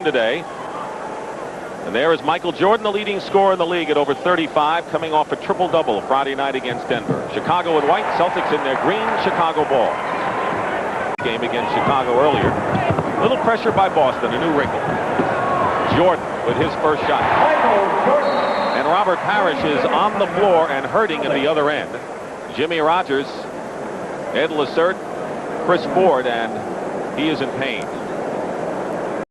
today. And there is Michael Jordan, the leading scorer in the league at over 35, coming off a triple-double Friday night against Denver. Chicago in white, Celtics in their green, Chicago ball. Game against Chicago earlier. Little pressure by Boston, a new wrinkle. Jordan with his first shot. And Robert Parrish is on the floor and hurting at the other end. Jimmy Rogers, Ed Lacerte, Chris Ford, and he is in pain.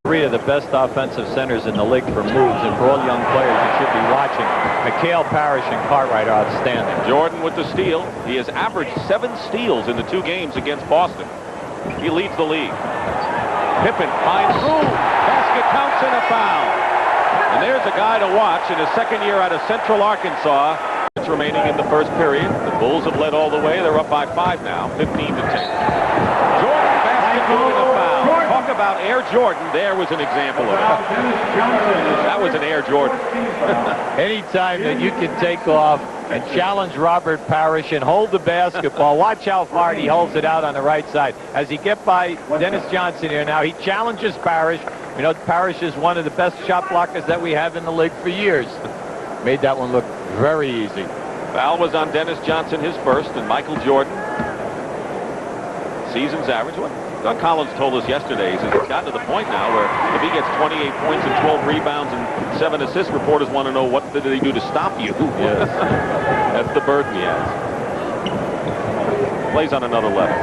Three of the best offensive centers in the league for moves, and for all young players you should be watching. McHale, Parrish, and Cartwright are outstanding. Jordan with the steal. He has averaged 7 steals in the 2 games against Boston. He leads the league. Pippen finds room. Basket counts and a foul. And there's a guy to watch in his second year out of Central Arkansas. It's remaining in the first period. The Bulls have led all the way. They're up by 5 now, 15-10. Jordan basketball and a foul. Talk about Air Jordan. There was an example of it. That was an Air Jordan. Anytime that you can take off and challenge Robert Parrish and hold the basketball, watch how far he holds it out on the right side. As he gets by Dennis Johnson here now, he challenges Parrish. You know, Parrish is one of the best shot blockers that we have in the league for years. Made that one look very easy. Foul was on Dennis Johnson, his first, and Michael Jordan. Season's average. What Doug Collins told us yesterday is it's gotten to the point now where if he gets 28 points and 12 rebounds and 7 assists, reporters want to know what did he do to stop you. Yes. That's the burden he has. Plays on another level.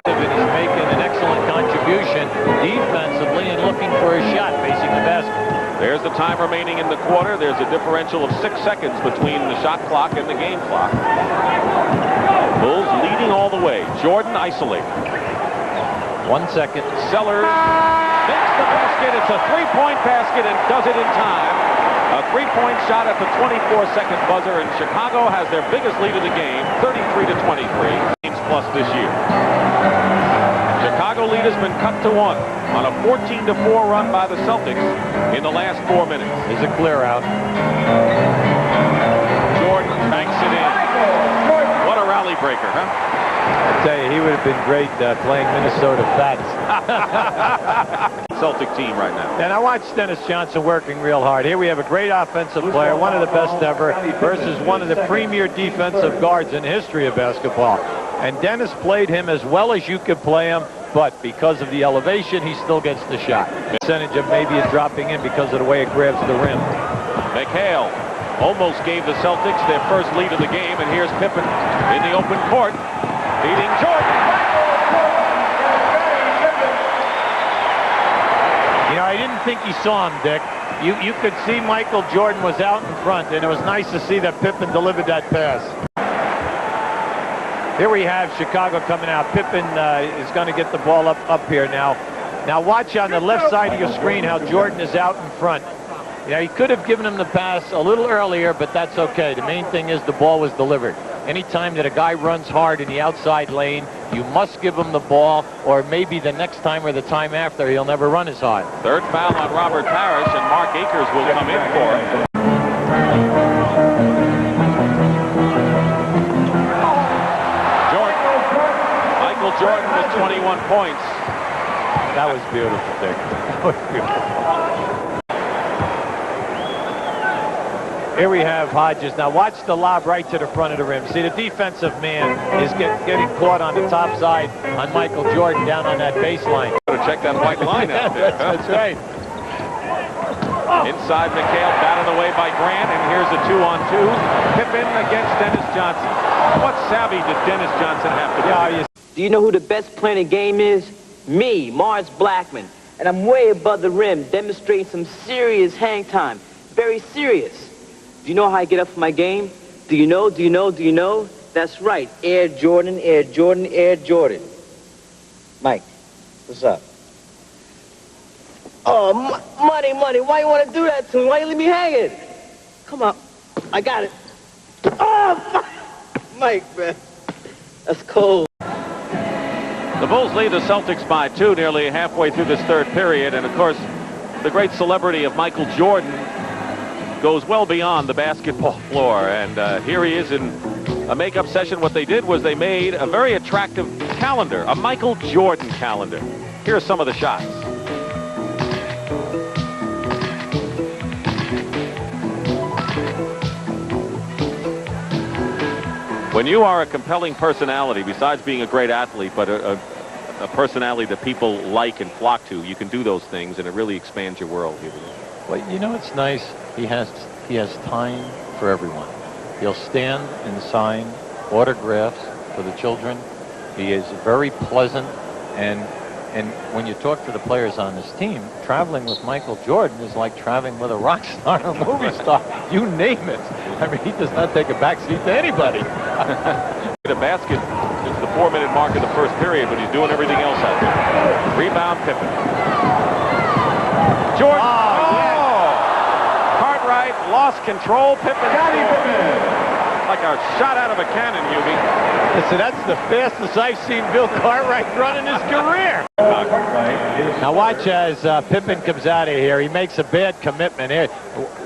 And he's making an excellent contribution defensively and looking for a shot facing the basket. There's the time remaining in the quarter. There's a differential of 6 seconds between the shot clock and the game clock. Bulls leading all the way. Jordan isolated. 1 second. Sellers makes the basket. It's a 3-point basket and does it in time. A 3-point shot at the 24-second buzzer, and Chicago has their biggest lead of the game, 33-23. Games plus this year. Chicago lead has been cut to 1 on a 14-4 run by the Celtics in the last 4 minutes. There's a clear out. Jordan banks it in. What a rally breaker, huh? I tell you, he would have been great playing Minnesota Fats. Celtic team right now. And I watched Dennis Johnson working real hard. Here we have a great offensive player, one of the best ever, versus one of the premier defensive guards in the history of basketball. And Dennis played him as well as you could play him, but because of the elevation, he still gets the shot. Percentage of maybe it dropping in because of the way it grabs the rim. McHale almost gave the Celtics their first lead of the game, and here's Pippen in the open court, beating Jordan. You know, I didn't think he saw him, Dick. You could see Michael Jordan was out in front, and it was nice to see that Pippen delivered that pass. Here we have Chicago coming out. Pippen is going to get the ball up here now. Now watch on the left side of your screen how Jordan is out in front. You know, he could have given him the pass a little earlier, but that's okay. The main thing is the ball was delivered. Anytime that a guy runs hard in the outside lane, you must give him the ball, or maybe the next time or the time after, he'll never run as hard. Third foul on Robert Parrish, and Mark Akers will come in for him. Michael Jordan with 21 points. That was beautiful, Dick. That was beautiful. Here we have Hodges. Now watch the lob right to the front of the rim. See, the defensive man is getting caught on the top side on Michael Jordan down on that baseline. Better check that white line out there. That's right. Inside McHale, batted away by Grant, and here's a 2-on-2. Pippen against Dennis Johnson. What savvy did Dennis Johnson have to do? Do you know who the best player in the game is? Me, Morris Blackman. And I'm way above the rim, demonstrating some serious hang time. Very serious. Do you know how I get up for my game? Do you know? Do you know? Do you know? That's right. Air Jordan, Air Jordan, Air Jordan. Mike, what's up? Oh, money. Why you want to do that to me? Why you leave me hanging? Come on. I got it. Oh, Mike, man. That's cold. The Bulls lead the Celtics by 2 nearly halfway through this third period. And, of course, the great celebrity of Michael Jordan goes well beyond the basketball floor. And here he is in a makeup session. What they did was they made a very attractive calendar, a Michael Jordan calendar. Here are some of the shots. When you are a compelling personality, besides being a great athlete, but a personality that people like and flock to, you can do those things, and it really expands your world. Well, you know, it's nice. He has time for everyone. He'll stand and sign autographs for the children. He is very pleasant, and when you talk to the players on this team, traveling with Michael Jordan is like traveling with a rock star or a movie star. You name it. I mean, he does not take a backseat to anybody. The basket is the 4-minute mark of the first period, but he's doing everything else out there. Rebound, Pippen. Jordan. Cartwright lost control. Pippen. Like a shot out of a cannon, Hubie. So that's the fastest I've seen Bill Cartwright run in his career. Now watch as Pippen comes out of here. He makes a bad commitment here.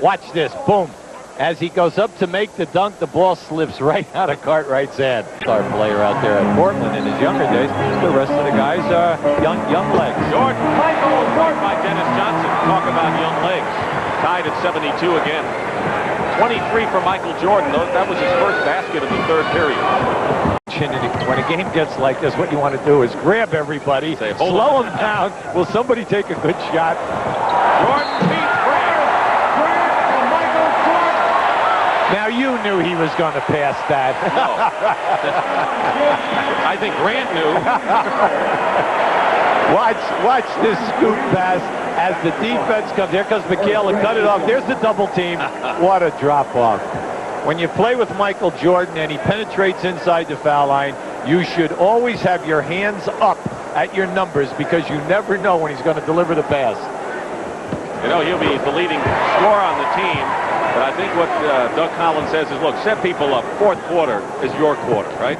Watch this. Boom. As he goes up to make the dunk, the ball slips right out of Cartwright's hand. Star player out there at Portland in his younger days. The rest of the guys are young legs. Jordan. Guard by Dennis Johnson. Talk about young legs. Tied at 72 again. 23 for Michael Jordan. That was his first basket of the third period. When a game gets like this, what you want to do is grab everybody, slow them down. Will somebody take a good shot? Jordan beats Grant. Michael Jordan. Now you knew he was going to pass that. No. I think Grant knew. Watch this scoop pass as the defense comes. Here comes McHale to cut it off. There's the double team. What a drop off. When you play with Michael Jordan and he penetrates inside the foul line, you should always have your hands up at your numbers because you never know when he's going to deliver the pass. You know, he'll be the leading scorer on the team, but I think what Doug Collins says is, look, set people up. Fourth quarter is your quarter, right?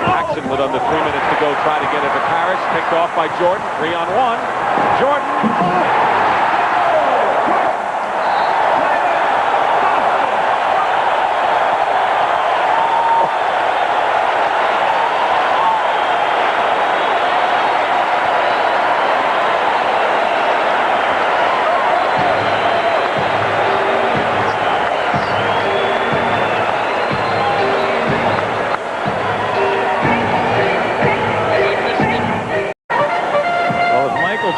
Jackson with under 3 minutes to go try to get it to Parrish. Picked off by Jordan. 3-on-1. Jordan.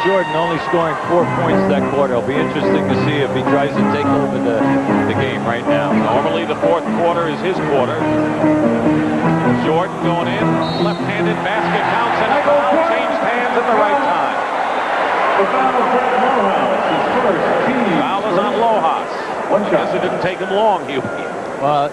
Jordan only scoring 4 points that quarter. It'll be interesting to see if he tries to take over the game right now. Normally the fourth quarter is his quarter. Jordan going in, left-handed basket counts, and a foul changed hands at the right time. Foul is on Lojas. Guess it didn't take him long, Hugh. Well,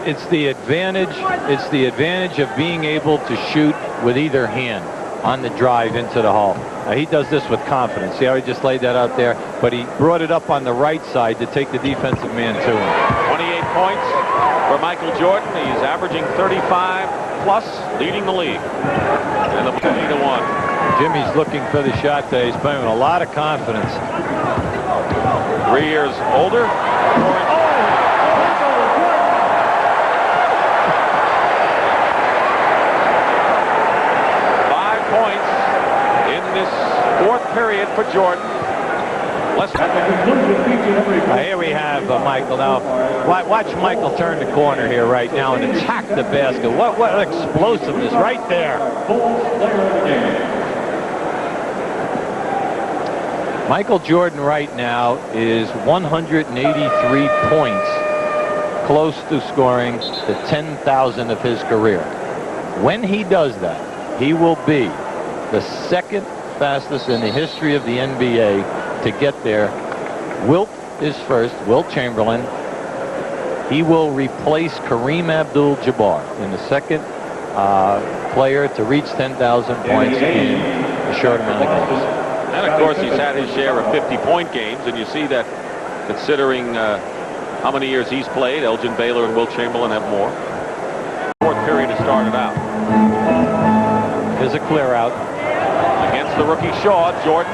it's the advantage. It's the advantage of being able to shoot with either hand on the drive into the hole. Now, he does this with confidence. See how he just laid that out there? But he brought it up on the right side to take the defensive man to him. 28 points for Michael Jordan. He's averaging 35-plus, leading the league. And the 50-1. Jimmy's looking for the shot there. He's playing with a lot of confidence. 3 years older. 5 points in this fourth period for Jordan. Here we have Michael. Now, watch Michael turn the corner here right now and attack the basket. What explosiveness right there. Michael Jordan right now is 183 points, close to scoring the 10,000 of his career. When he does that, he will be the second fastest in the history of the NBA to get there. Wilt is first, Wilt Chamberlain. He will replace Kareem Abdul-Jabbar in the second player to reach 10,000 points in a short amount of games. And of course, he's had his share of 50-point games, and you see that considering how many years he's played, Elgin Baylor and Wilt Chamberlain have more. Fourth period has started out. There's a clear out. Against the rookie Shaw, Jordan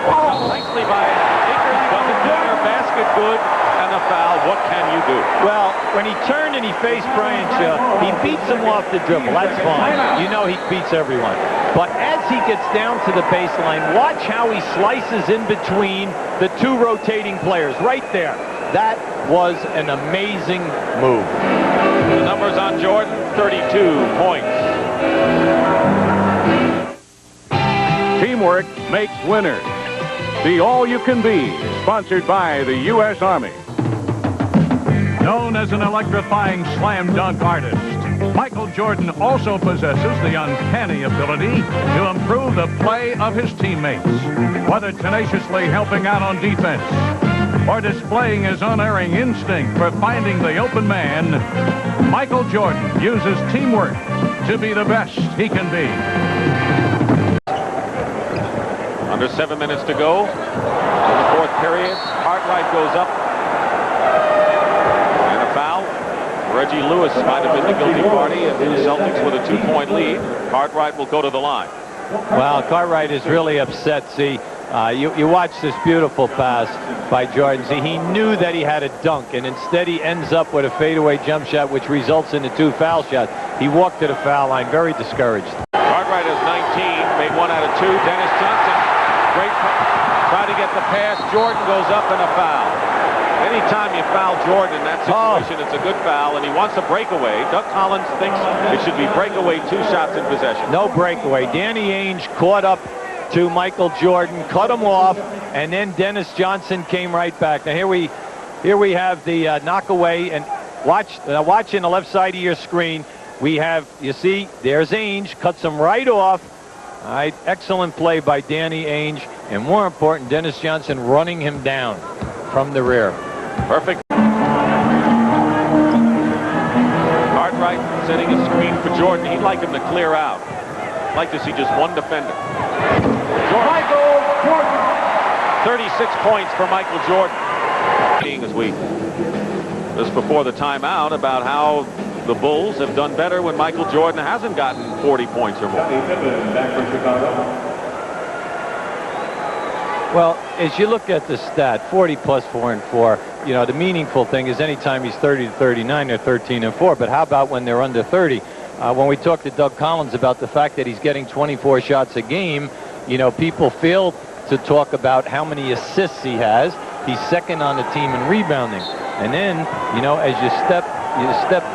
nicely by Akers, doesn't matter, basket good, and a foul. What can you do? Well, when he turned and he faced Brian Shaw, he beats him off the dribble. That's fine. You know he beats everyone. But as he gets down to the baseline, watch how he slices in between the two rotating players right there. That was an amazing move. The numbers on Jordan, 32 points. Teamwork makes winners. The All You Can Be, sponsored by the U.S. Army. Known as an electrifying slam dunk artist, Michael Jordan also possesses the uncanny ability to improve the play of his teammates. Whether tenaciously helping out on defense or displaying his unerring instinct for finding the open man, Michael Jordan uses teamwork to be the best he can be. Under 7 minutes to go in the fourth period. Cartwright goes up. And a foul. Reggie Lewis might have been the guilty party, and the Celtics with a 2-point lead. Cartwright will go to the line. Well, Cartwright is really upset. See, you watch this beautiful pass by Jordan. See, he knew that he had a dunk, and instead he ends up with a fadeaway jump shot, which results in the 2 foul shots. He walked to the foul line, very discouraged. Cartwright has 19, made 1 out of 2. Dennis Johnson, great try to get the pass. Jordan goes up and a foul. Anytime you foul Jordan in that situation, it's a good foul, and he wants a breakaway. Doug Collins thinks it should be breakaway, 2 shots in possession. No breakaway. Danny Ainge caught up to Michael Jordan, cut him off, and then Dennis Johnson came right back. Now here we have the knockaway, and watch in the left side of your screen. We have, you see, there's Ainge, cuts him right off. All right, excellent play by Danny Ainge, and more important, Dennis Johnson running him down from the rear. Perfect. Cartwright setting a screen for Jordan. He'd like him to clear out. I'd like to see just one defender. Michael Jordan. 36 points for Michael Jordan. As we just before the timeout about how the Bulls have done better when Michael Jordan hasn't gotten 40 points or more. Well, as you look at the stat, 40 plus 4 and 4, you know, the meaningful thing is anytime he's 30 to 39, they're 13 and 4. But how about when they're under 30? When we talked to Doug Collins about the fact that he's getting 24 shots a game, you know, people fail to talk about how many assists he has. He's second on the team in rebounding. And then, you know, as you step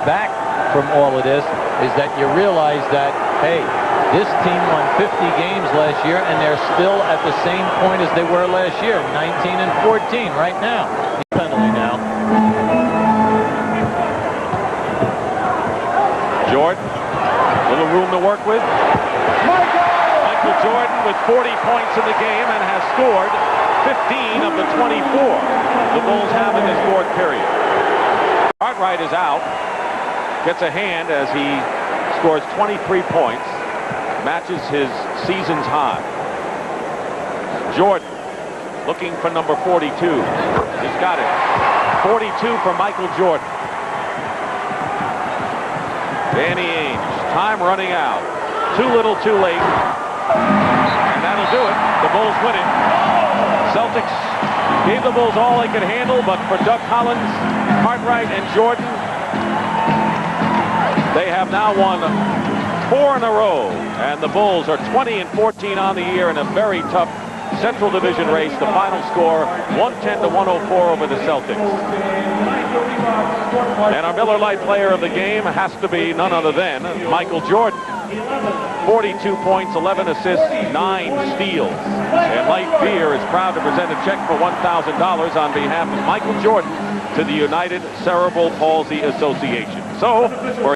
back from all of this, is that you realize that, hey, this team won 50 games last year, and they're still at the same point as they were last year, 19 and 14 right now. Penalty now. Jordan, little room to work with. Michael Jordan with 40 points in the game and has scored 15 of the 24 the Bulls have in this fourth period. Cartwright is out, gets a hand as he scores 23 points. Matches his season's high. Jordan looking for number 42. He's got it. 42 for Michael Jordan. Danny Ainge. Time running out. Too little, too late. And that'll do it. The Bulls win it. Celtics gave the Bulls all they could handle, but for Doug Collins, Cartwright, and Jordan, they have now won 4 in a row, and the Bulls are 20 and 14 on the year in a very tough Central Division race. The final score 110-104 over the Celtics. And our Miller Lite player of the game has to be none other than Michael Jordan. 42 points, 11 assists, 9 steals. And Light Beer is proud to present a check for $1,000 on behalf of Michael Jordan to the United Cerebral Palsy Association. So, for